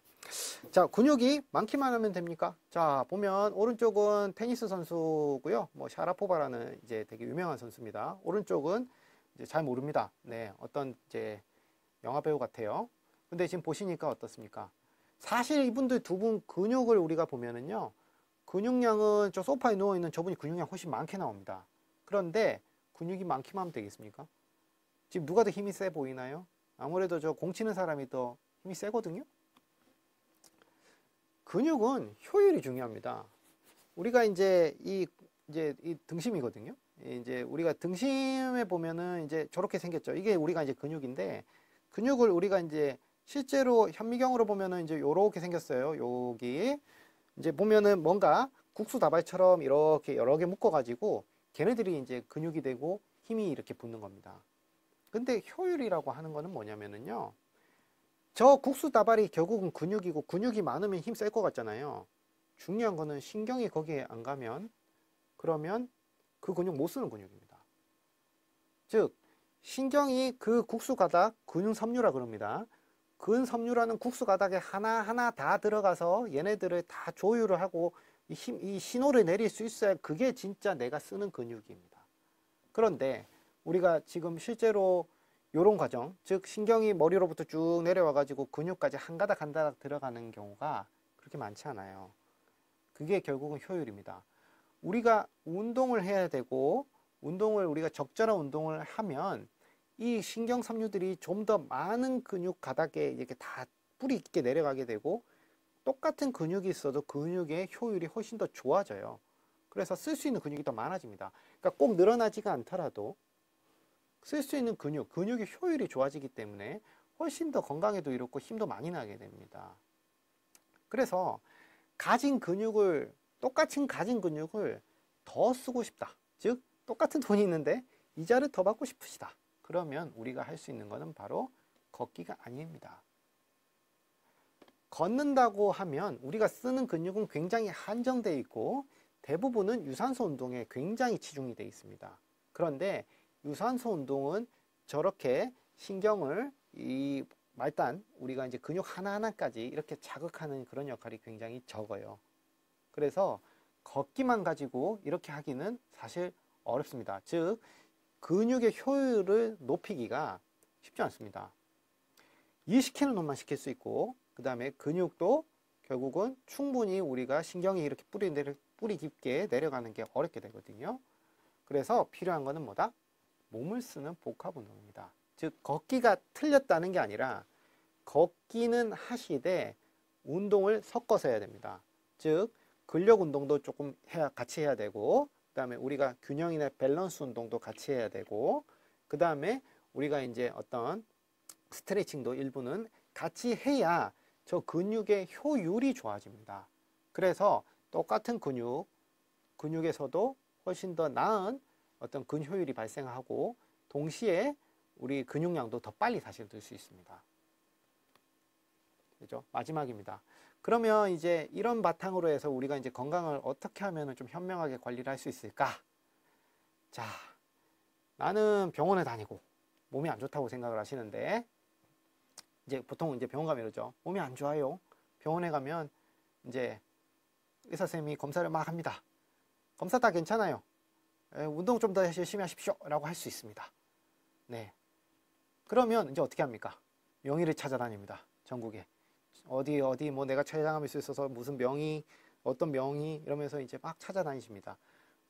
자, 근육이 많기만 하면 됩니까? 자, 보면 오른쪽은 테니스 선수고요. 뭐 샤라포바라는 이제 되게 유명한 선수입니다. 오른쪽은 이제 잘 모릅니다. 네, 어떤 이제 영화 배우 같아요. 근데 지금 보시니까 어떻습니까? 사실 이분들 두 분 근육을 우리가 보면은요, 근육량은 저 소파에 누워 있는 저분이 근육량 훨씬 많게 나옵니다. 그런데 근육이 많기만 하면 되겠습니까? 지금 누가 더 힘이 세 보이나요? 아무래도 저 공 치는 사람이 더 힘이 세거든요. 근육은 효율이 중요합니다. 우리가 이제 이 등심이거든요. 이제 우리가 등심에 보면은 이제 저렇게 생겼죠. 이게 우리가 이제 근육인데, 근육을 우리가 이제 실제로 현미경으로 보면은 이제 요렇게 생겼어요. 여기 이제 보면은 뭔가 국수 다발처럼 이렇게 여러 개 묶어 가지고 걔네들이 이제 근육이 되고 힘이 이렇게 붙는 겁니다. 근데 효율이라고 하는 거는 뭐냐면은요, 저 국수 다발이 결국은 근육이고, 근육이 많으면 힘 셀 것 같잖아요. 중요한 거는 신경이 거기에 안 가면, 그러면 그 근육 못 쓰는 근육입니다. 즉, 신경이 그 국수 가닥 근섬유라 그럽니다. 근섬유라는 국수 가닥에 하나하나 다 들어가서 얘네들을 다 조율을 하고 이 신호를 내릴 수 있어야 그게 진짜 내가 쓰는 근육입니다. 그런데 우리가 지금 실제로 이런 과정, 즉 신경이 머리로부터 쭉 내려와 가지고 근육까지 한 가닥 한 가닥 들어가는 경우가 그렇게 많지 않아요. 그게 결국은 효율입니다. 우리가 운동을 해야 되고, 우리가 적절한 운동을 하면 이 신경 섬유들이 좀 더 많은 근육 가닥에 이렇게 다 뿌리 있게 내려가게 되고, 똑같은 근육이 있어도 근육의 효율이 훨씬 더 좋아져요. 그래서 쓸 수 있는 근육이 더 많아집니다. 그러니까 꼭 늘어나지가 않더라도 쓸 수 있는 근육의 효율이 좋아지기 때문에 훨씬 더 건강에도 이롭고 힘도 많이 나게 됩니다. 그래서 똑같이 가진 근육을 더 쓰고 싶다. 즉, 똑같은 돈이 있는데 이자를 더 받고 싶으시다. 그러면 우리가 할 수 있는 것은 바로 걷기가 아닙니다. 걷는다고 하면 우리가 쓰는 근육은 굉장히 한정되어 있고, 대부분은 유산소 운동에 굉장히 치중이 되어 있습니다. 그런데 유산소 운동은 저렇게 신경을 말단 우리가 이제 근육 하나하나까지 이렇게 자극하는 그런 역할이 굉장히 적어요. 그래서 걷기만 가지고 이렇게 하기는 사실 어렵습니다. 즉, 근육의 효율을 높이기가 쉽지 않습니다. 이 시키는 놈만 시킬 수 있고, 그 다음에 근육도 결국은 충분히 우리가 신경이 이렇게 뿌리 깊게 내려가는 게 어렵게 되거든요. 그래서 필요한 거는 뭐다? 몸을 쓰는 복합 운동입니다. 즉, 걷기가 틀렸다는 게 아니라 걷기는 하시되 운동을 섞어서 해야 됩니다. 즉, 근력 운동도 조금 같이 해야 되고, 그 다음에 우리가 균형이나 밸런스 운동도 같이 해야 되고, 그 다음에 우리가 이제 어떤 스트레칭도 일부는 같이 해야 저 근육의 효율이 좋아집니다. 그래서 똑같은 근육에서도 훨씬 더 나은 어떤 근효율이 발생하고, 동시에 우리 근육량도 더 빨리 사실 들 수 있습니다. 그죠? 마지막입니다. 그러면 이제 이런 바탕으로 해서 우리가 이제 건강을 어떻게 하면 좀 현명하게 관리를 할 수 있을까? 자, 나는 병원에 다니고 몸이 안 좋다고 생각을 하시는데, 이제 보통 이제 병원 가면 이러죠. 몸이 안 좋아요. 병원에 가면 이제 의사 선생님이 검사를 막 합니다. 검사 다 괜찮아요. 운동 좀 더 열심히 하십시오. 라고 할 수 있습니다. 네. 그러면 이제 어떻게 합니까? 명의를 찾아다닙니다. 전국에. 어디 뭐 내가 촬영할 수 있어서 무슨 명의, 어떤 명의 이러면서 이제 막 찾아다니십니다.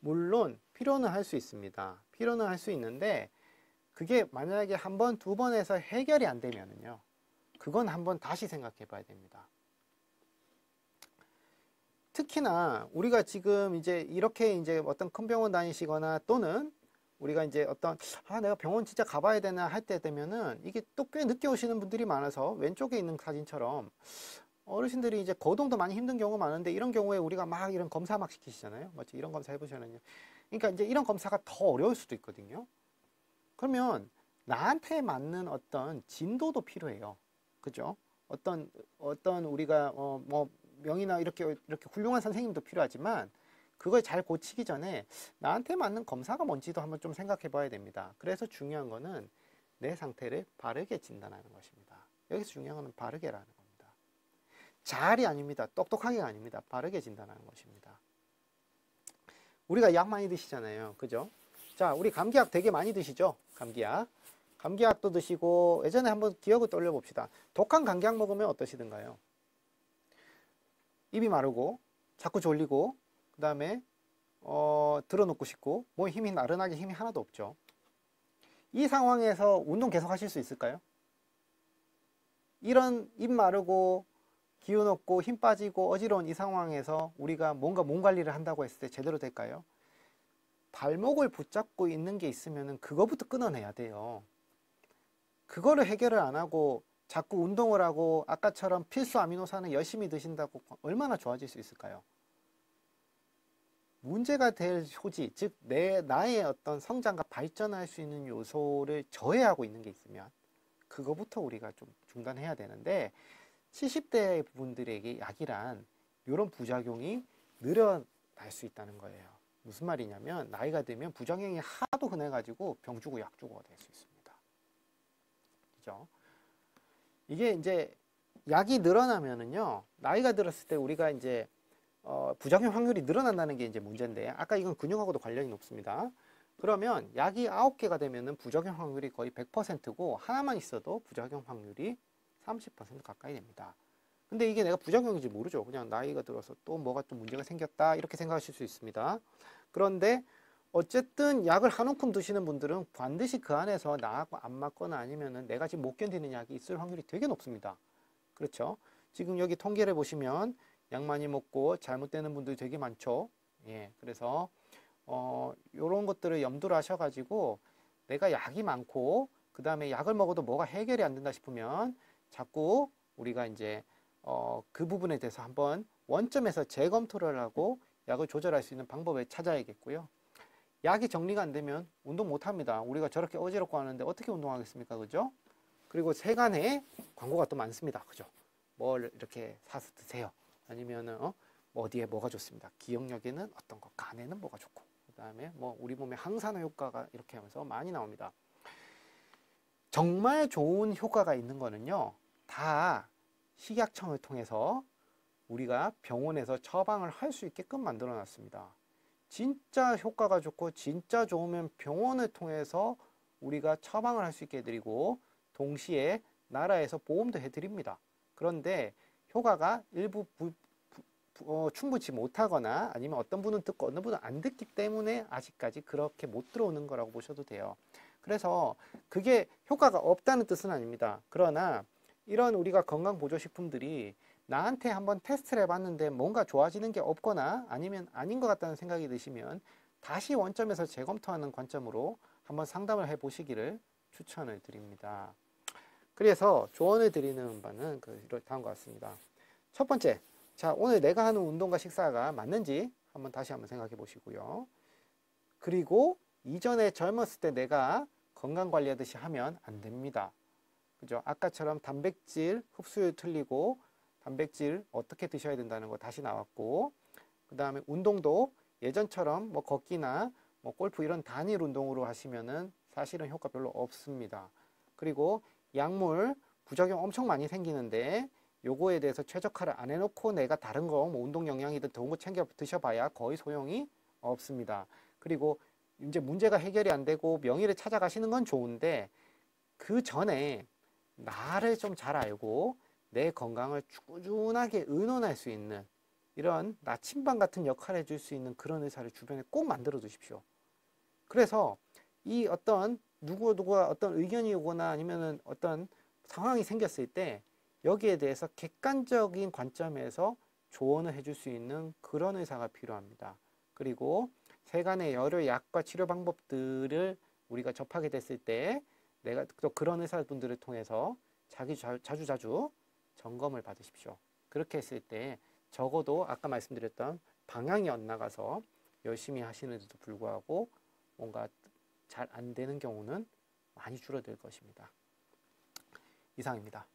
물론 필요는 할 수 있습니다. 필요는 할 수 있는데, 그게 만약에 한 번, 두 번에서 해결이 안 되면은요, 그건 한번 다시 생각해 봐야 됩니다. 특히나 우리가 지금 이제 이렇게 이제 어떤 큰 병원 다니시거나 또는 우리가 이제 어떤 내가 병원 진짜 가봐야 되나 할 때 되면은 이게 또 꽤 늦게 오시는 분들이 많아서 왼쪽에 있는 사진처럼 어르신들이 이제 거동도 많이 힘든 경우가 많은데 이런 경우에 우리가 막 이런 검사 막 시키시잖아요. 맞죠? 이런 검사 해보시면요. 그러니까 이제 이런 검사가 더 어려울 수도 있거든요. 그러면 나한테 맞는 어떤 진도도 필요해요. 그죠? 어떤 우리가 뭐 명의나 이렇게 훌륭한 선생님도 필요하지만 그걸 잘 고치기 전에 나한테 맞는 검사가 뭔지도 한번 좀 생각해 봐야 됩니다. 그래서 중요한 거는 내 상태를 바르게 진단하는 것입니다. 여기서 중요한 거는 바르게라는 겁니다. 잘이 아닙니다. 똑똑하게가 아닙니다. 바르게 진단하는 것입니다. 우리가 약 많이 드시잖아요. 그죠? 자, 우리 감기약 되게 많이 드시죠? 감기약. 감기약도 드시고 예전에 한번 기억을 떠올려 봅시다. 독한 감기약 먹으면 어떠시던가요? 입이 마르고 자꾸 졸리고 그 다음에 들어눕고 싶고 몸에 힘이 나른하게 힘이 하나도 없죠. 이 상황에서 운동 계속 하실 수 있을까요? 이런 입 마르고 기운 없고 힘 빠지고 어지러운 이 상황에서 우리가 뭔가 몸 관리를 한다고 했을 때 제대로 될까요? 발목을 붙잡고 있는 게 있으면 그거부터 끊어내야 돼요. 그거를 해결을 안 하고 자꾸 운동을 하고 아까처럼 필수 아미노산을 열심히 드신다고 얼마나 좋아질 수 있을까요? 문제가 될 효지, 즉 나의 어떤 성장과 발전할 수 있는 요소를 저해하고 있는 게 있으면 그거부터 우리가 좀 중단해야 되는데 70대 분들에게 약이란 이런 부작용이 늘어날 수 있다는 거예요. 무슨 말이냐면 나이가 들면 부작용이 하도 흔해가지고 병 주고 약 주고가 될 수 있습니다. 그죠? 이게 이제 약이 늘어나면은요, 나이가 들었을 때 우리가 이제 부작용 확률이 늘어난다는 게 이제 문제인데, 아까 이건 근육하고도 관련이 높습니다. 그러면 약이 9개가 되면은 부작용 확률이 거의 100%고 하나만 있어도 부작용 확률이 30% 가까이 됩니다. 근데 이게 내가 부작용인지 모르죠. 그냥 나이가 들어서 또 뭐가 좀 문제가 생겼다 이렇게 생각하실 수 있습니다. 그런데 어쨌든 약을 한 움큼 드시는 분들은 반드시 그 안에서 나하고 안 맞거나 아니면은 내가 지금 못 견디는 약이 있을 확률이 되게 높습니다. 그렇죠? 지금 여기 통계를 보시면 약 많이 먹고 잘못되는 분들이 되게 많죠. 예, 그래서 요런 것들을 염두를 하셔가지고 내가 약이 많고 그 다음에 약을 먹어도 뭐가 해결이 안 된다 싶으면 자꾸 우리가 이제 그 부분에 대해서 한번 원점에서 재검토를 하고 약을 조절할 수 있는 방법을 찾아야겠고요. 약이 정리가 안 되면 운동 못 합니다. 우리가 저렇게 어지럽고 하는데 어떻게 운동하겠습니까? 그죠? 그리고 세간에 광고가 또 많습니다. 그죠? 뭘 이렇게 사서 드세요. 아니면은 뭐 어디에 뭐가 좋습니다. 기억력에는 어떤 거, 간에는 뭐가 좋고, 그 다음에 뭐 우리 몸에 항산화 효과가 이렇게 하면서 많이 나옵니다. 정말 좋은 효과가 있는 거는요, 다 식약청을 통해서 우리가 병원에서 처방을 할 수 있게끔 만들어 놨습니다. 진짜 효과가 좋고 진짜 좋으면 병원을 통해서 우리가 처방을 할 수 있게 해드리고 동시에 나라에서 보험도 해드립니다. 그런데 효과가 일부 충분치 못하거나 아니면 어떤 분은 듣고 어떤 분은 안 듣기 때문에 아직까지 그렇게 못 들어오는 거라고 보셔도 돼요. 그래서 그게 효과가 없다는 뜻은 아닙니다. 그러나 이런 우리가 건강보조식품들이 나한테 한번 테스트를 해봤는데 뭔가 좋아지는 게 없거나 아니면 아닌 것 같다는 생각이 드시면 다시 원점에서 재검토하는 관점으로 한번 상담을 해보시기를 추천을 드립니다. 그래서 조언을 드리는 바는 다음과 같습니다. 첫 번째, 자, 오늘 내가 하는 운동과 식사가 맞는지 다시 한번 생각해 보시고요. 그리고 이전에 젊었을 때 내가 건강 관리하듯이 하면 안 됩니다. 그죠? 아까처럼 단백질 흡수율 틀리고 단백질 어떻게 드셔야 된다는 거 다시 나왔고, 그 다음에 운동도 예전처럼 뭐 걷기나 뭐 골프 이런 단일 운동으로 하시면은 사실은 효과 별로 없습니다. 그리고 약물 부작용 엄청 많이 생기는데 요거에 대해서 최적화를 안 해놓고 내가 다른 거 뭐 운동 영양이든 좋은 거 챙겨 드셔봐야 거의 소용이 없습니다. 그리고 이제 문제가 해결이 안 되고 명의를 찾아가시는 건 좋은데 그 전에 나를 좀 잘 알고 내 건강을 꾸준하게 의논할 수 있는 이런 나침반 같은 역할을 해줄 수 있는 그런 의사를 주변에 꼭 만들어 두십시오. 그래서 이 어떤 누구가 어떤 의견이 오거나 아니면은 어떤 상황이 생겼을 때 여기에 대해서 객관적인 관점에서 조언을 해줄 수 있는 그런 의사가 필요합니다. 그리고 세간의 여러 약과 치료 방법들을 우리가 접하게 됐을 때 내가 또 그런 의사분들을 통해서 자주 점검을 받으십시오. 그렇게 했을 때 적어도 아까 말씀드렸던 방향이 엇나가서 열심히 하시는데도 불구하고 뭔가 잘 안 되는 경우는 많이 줄어들 것입니다. 이상입니다.